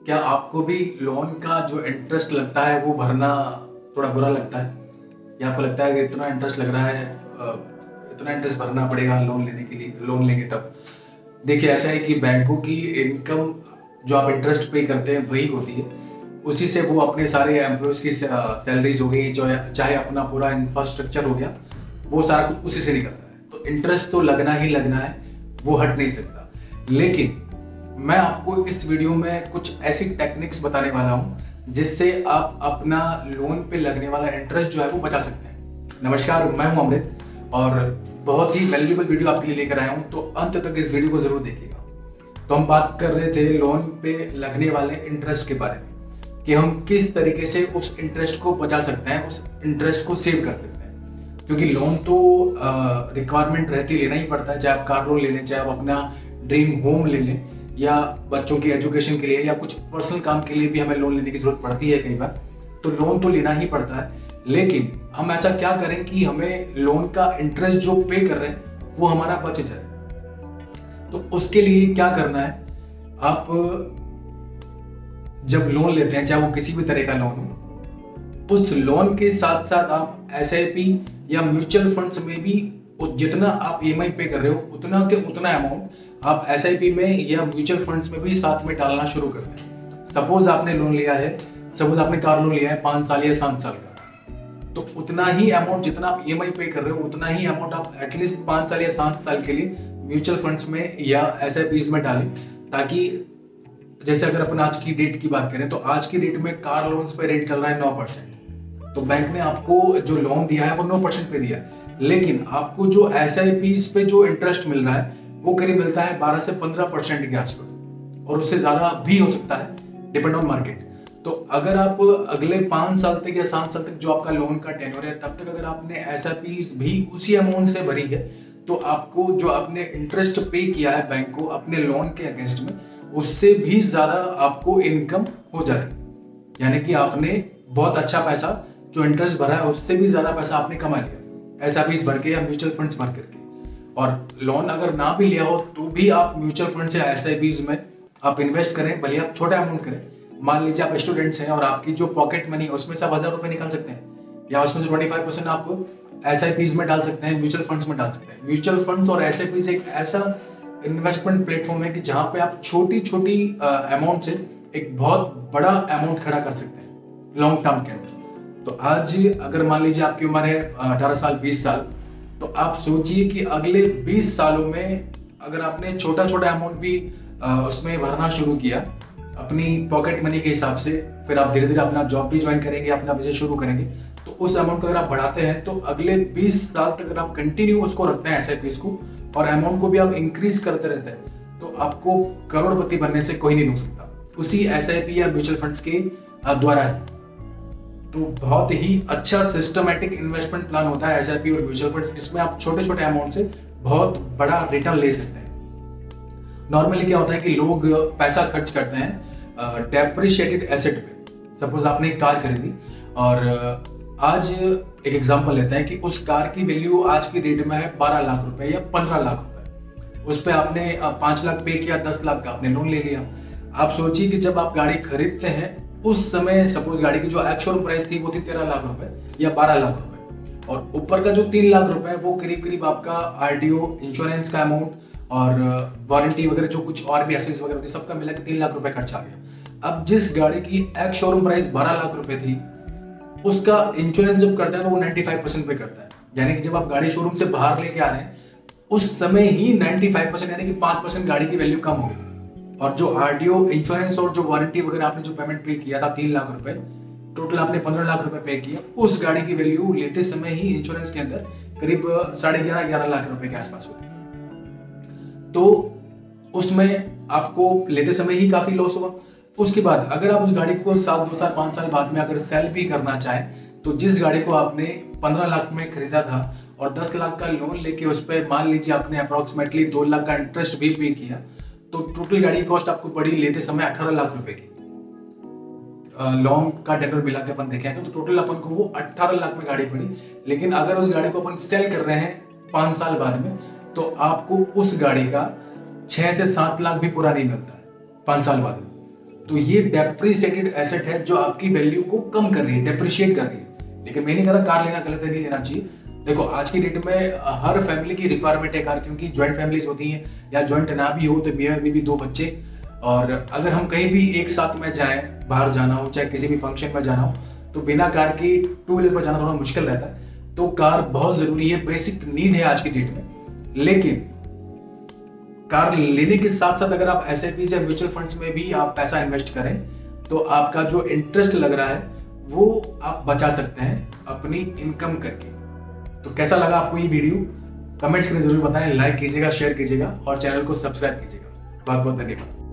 क्या आपको भी लोन का जो इंटरेस्ट लगता है वो भरना थोड़ा बुरा लगता है? या आपको लगता है कि इतना इंटरेस्ट लग रहा है, इतना इंटरेस्ट भरना पड़ेगा लोन लेने के लिए, लोन लेंगे तब? देखिए, ऐसा है कि बैंकों की इनकम जो आप इंटरेस्ट पे करते हैं वही होती है। उसी से वो अपने सारे एम्प्लॉयज़ की सैलरीज हो गई, जो चाहे अपना पूरा इंफ्रास्ट्रक्चर हो गया, वो सारा कुछ उसी से निकलता है। तो इंटरेस्ट तो लगना ही लगना है, वो हट नहीं सकता। लेकिन मैं आपको इस वीडियो में कुछ ऐसी टेक्निक्स बताने वाला हूं जिससे आप अपना लोन पे लगने वाला इंटरेस्ट जो है वो बचा सकते हैं। नमस्कार, मैं हूं अमृत और बहुत ही वैल्यूएबल वीडियो आपके लिए लेकर आया हूं, तो अंत तक इस वीडियो को जरूर देखिएगा। तो हम बात कर रहे थे लोन पे लगने वाले इंटरेस्ट के बारे में कि हम किस तरीके से उस इंटरेस्ट को बचा सकते हैं, उस इंटरेस्ट को सेव कर सकते हैं। क्योंकि लोन तो रिक्वायरमेंट रहती, लेना ही पड़ता है, चाहे आप कार लोन ले लें, चाहे आप अपना ड्रीम होम ले लें, या बच्चों की एजुकेशन के लिए, या कुछ पर्सनल काम के लिए भी हमें लोन लेने की जरूरत पड़ती है कई बार। तो लोन तो लेना ही पड़ता है, लेकिन हम ऐसा क्या करें कि हमें लोन का इंटरेस्ट जो पे कर रहे हैं वो हमारा बच जाए। तो उसके लिए क्या करना है, आप जब लोन लेते हैं, चाहे वो किसी भी तरह का लोन हो, उस लोन के साथ साथ आप एसआईपी या म्यूचुअल फंड्स में भी जितना आप ईएमआई पे कर रहे हो उतना के उतना अमाउंट आप एसआईपी में या म्यूचुअल फंड्स में भी साथ में डालना शुरू कर दें। सपोज आपने लोन लिया है, सपोज आपने कार लोन लिया है 5 साल या 7 साल का, तो उतना ही अमाउंट जितना आप ईएमआई पे कर रहे हो उतना ही अमाउंट आप एटलीस्ट 5 साल या 7 साल के लिए म्यूचुअल फंड्स में या एसआईपीज में डालें। ताकि जैसे अगर अपन आज की डेट की बात करें तो आज की डेट में कार लोन्स पे रेट चल रहा है 9%। तो बैंक ने आपको जो लोन दिया है वो 9% पे दिया है, लेकिन आपको जो एसआईपीज पे जो इंटरेस्ट मिल रहा है वो करीब मिलता है 12 से 15% के आसपास, और उससे ज्यादा भी हो सकता है, डिपेंड ऑन मार्केट। तो अगर आप अगले 5 साल तक या 7 साल तक जो आपका लोन का टेन्योर है, तब तक अगर आपने एसआईपीज भी उसी अमाउंट से भरी है, तो आपको जो आपने इंटरेस्ट पे किया है बैंक को अपने लोन के अगेंस्ट में, उससे भी ज्यादा आपको इनकम हो जाएगी। यानी कि आपने बहुत अच्छा पैसा, जो इंटरेस्ट भरा है उससे भी ज्यादा पैसा आपने कमा लिया एसआईपीज भर के या म्यूचुअल फंड्स भर करके। और लोन अगर ना भी लिया हो तो भी आप म्यूचुअल फंड्स या एसआईपीज में आप इन्वेस्ट करें, भले आप छोटा अमाउंट करें। मान लीजिए आप स्टूडेंट्स हैं और आपकी जो पॉकेट मनी है उसमें से आप 1000 रुपए निकाल सकते हैं, या उसमें से 25% आप एसआईपीज में डाल सकते हैं, म्यूचुअल फंड्स में डाल सकते हैं। म्यूचुअल फंड्स और एसआईपीज एक ऐसा इन्वेस्टमेंट प्लेटफॉर्म है कि जहां पे आप छोटी छोटी अमाउंट से एक बहुत बड़ा अमाउंट खड़ा कर सकते हैं लॉन्ग टर्म के अंदर। तो आज अगर मान लीजिए आपकी उम्र है 18 साल 20 साल, तो आप सोचिए कि अगले 20 सालों में अगर आपने छोटा छोटा अमाउंट भी उसमें भरना शुरू किया अपनी पॉकेट मनी के हिसाब से, फिर आप धीरे धीरे अपना जॉब भी ज्वाइन करेंगे, अपना बिजनेस शुरू करेंगे, तो उस अमाउंट को अगर आप बढ़ाते हैं तो अगले 20 साल तक अगर आप कंटिन्यू उसको रखते हैं एसआईपीज को, और अमाउंट को भी आप इंक्रीज करते रहते हैं, तो आपको करोड़पति बनने से कोई नहीं रोक सकता, उसी एसआईपी या म्यूचुअल फंड्स के द्वारा है। तो बहुत ही अच्छा सिस्टमैटिक इन्वेस्टमेंट प्लान होता है एसआईपी और म्यूचुअल फंड्स। इसमें आप छोटे छोटे अमाउंट से बहुत बड़ा रिटर्न ले सकते हैं। नॉर्मली क्या होता है कि लोग पैसा खर्च करते हैं डेप्रिशिएटेड एसेट पे। सपोज आपने एक कार खरीदी और आज एक एग्जांपल लेते हैं कि उस कार की वैल्यू आज की डेट में है 12 लाख रुपए या 15 लाख रुपए। उस पे आपने 5 लाख पे किया, 10 लाख का आपने लोन ले लिया। आप सोचिए कि जब आप गाड़ी खरीदते हैं उस समय सपोज गाड़ी की जो एक्स शोरूम प्राइस थी वो थी 13 लाख रुपए या 12 लाख रुपए, और ऊपर का जो 3 लाख रुपए वो करीब करीब आपका आरटीओ, इंश्योरेंस का अमाउंट और वारंटी वगैरह जो कुछ और भी एसेसरीज वगैरह थी, सबका मिला के 3 लाख रुपए खर्च आ गया। अब जिस गाड़ी की एक्स शोरूम प्राइस 12 लाख रुपए थी, उसका इंश्योरेंस जब करता है तो वो 95% पे करता है। यानी कि जब आप गाड़ी शोरूम से बाहर लेके आ रहे हैं उस समय ही 95% यानी कि 5% गाड़ी की वैल्यू कम हो गई, और जो आरटीओ, इंश्योरेंस और जो वारंटी वगैरह आपने जो पेमेंट पे किया था 3 लाख रुपए, टोटल आपने 15 लाख रुपए पे किया। उस गाड़ी की वैल्यू लेते समय ही इंश्योरेंस के अंदर करीब 11.5 लाख रुपए के आसपास होती है। तो उसमें आपको लेते समय ही काफी लॉस हुआ। उसके बाद अगर आप उस गाड़ी को 2 साल 5 साल बाद में अगर सेल भी करना चाहें, तो जिस गाड़ी को आपने 15 लाख में खरीदा था और 10 लाख का लोन लेके उस पर मान लीजिए आपने अप्रोक्सीमेटली 2 लाख का इंटरेस्ट भी पे किया, तो टोटल गाड़ी की कॉस्ट आपको पड़ी लेते समय 18 लाख रुपए की। लोन का टेन्योर मिला के अपन देखेंगे तो टोटल अपन को वो 18 लाख में गाड़ी पड़ी। लेकिन अगर उस गाड़ी को अपन सेल कर रहे हैं 5 साल बाद में, तो आपको उस गाड़ी का 6 से 7 लाख भी पूरा नहीं मिलता है 5 साल बाद में। तो ये डेप्रिसिएटेड एसेट है जो आपकी वैल्यू को कम कर रही है, डेप्रिशिएट कर रही है। लेकिन मैं नहीं कह रहा कार लेना गलत है, नहीं लेना चाहिए। देखो आज की डेट में हर फैमिली की रिक्वायरमेंट है कार, क्योंकि ज्वाइंट फैमिलीज होती हैं, या ज्वाइंट ना भी हो तो मियां बीवी 2 बच्चे, और अगर हम कहीं भी एक साथ में जाएं, बाहर जाना हो, चाहे किसी भी फंक्शन में जाना हो, तो बिना कार की 2 व्हीलर पर जाना थोड़ा मुश्किल रहता है। तो कार बहुत जरूरी है, बेसिक नीड है आज की डेट में। लेकिन कार लेने के साथ साथ अगर आप एसआईपी या म्यूचुअल फंड्स में भी आप पैसा इन्वेस्ट करें, तो आपका जो इंटरेस्ट लग रहा है वो आप बचा सकते हैं अपनी इनकम करके। तो कैसा लगा आपको ये वीडियो, कमेंट्स करके जरूर बताएं, लाइक कीजिएगा, शेयर कीजिएगा और चैनल को सब्सक्राइब कीजिएगा। बहुत बहुत धन्यवाद।